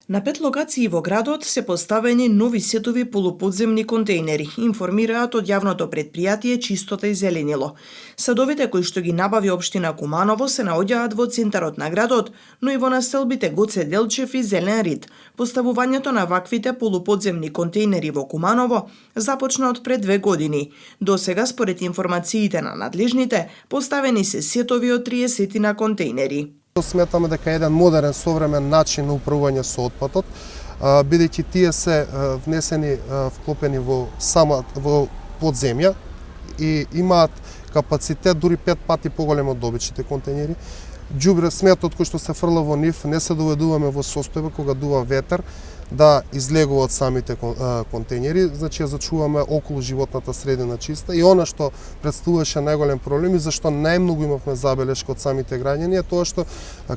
На 5 локации во градот се поставени нови сетови полуподземни контејнери, информираат од јавното претпријатие Чистота и зеленило. Садовите кои што ги набави општина Куманово се наоѓаат во центарот на градот, но и во населбите Гоце Делчев и Зелен Рид. Поставувањето на ваквите полуподземни контејнери во Куманово започна од пред 2 години. До сега, според информациите на надлежните, поставени се сетови од 30 на контејнери. Сметаме дека е еден модерен, современ начин на управување со отпадот, бидејќи тие се внесени, вклопени во подземја и имаат капацитет дури 5 пати поголем од обичните контејнери. Сметот кој што се фрла во нив не се доведуваме во состојба кога дува ветер да излегува од самите контејнери, значи ја зачуваме околу животната средина чиста и она што представуваше најголем проблем и зашто најмногу имавме забелешка од самите граѓани е тоа што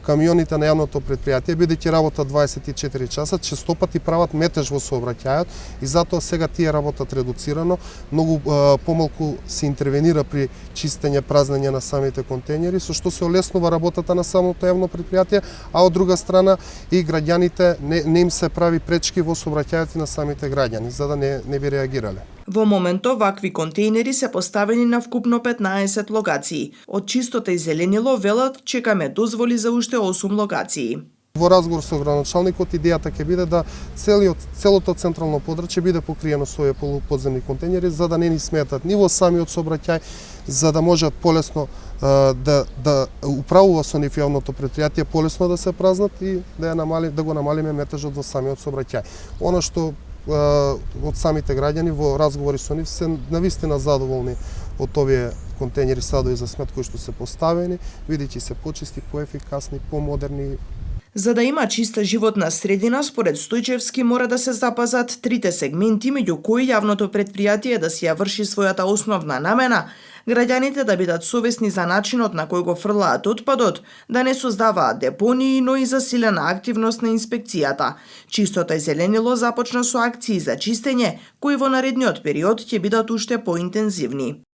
камионите на јавното претпријатие, бидејќи работат 24 часа, честопати прават метеж во сообраќајот и затоа сега тие работат редуцирано, многу помалку се интервенира при чистење, празнење на самите контејнери, со што се олеснува работата на самото јавно претпријатие, а од друга страна и граѓаните не им се прави пречки во сообраќајот на самите граѓани, за да не би реагирале. Во моментов вакви контејнери се поставени на вкупно 15 локации. Од Чистота и зеленило велат чекаме дозволи за уште 8 локации. Во разговор со градоначалникот идејата ќе биде да целото централно подрачје биде покриено со овие полуподземни контејнери за да не ни сметат ни во самиот сообраќај, за да можат полесно да управува со нив јавното претпријатие, полесно да се празнат и да го намалиме метежот во самиот сообраќај. Она што од самите граѓани во разговори со нив се навистина задоволни од овие контејнери садови за смет кои што се поставени, бидејќи се почисти, поефикасни, помодерни. За да има чиста животна средина, според Стојчевски мора да се запазат трите сегменти, меѓу кои јавното претпријатие да си ја врши својата основна намена, граѓаните да бидат совесни за начинот на кој го фрлаат отпадот, да не создаваат депонии, но и засилена активност на инспекцијата. Чистота и зеленило започна со акции за чистење, кои во наредниот период ќе бидат уште поинтензивни.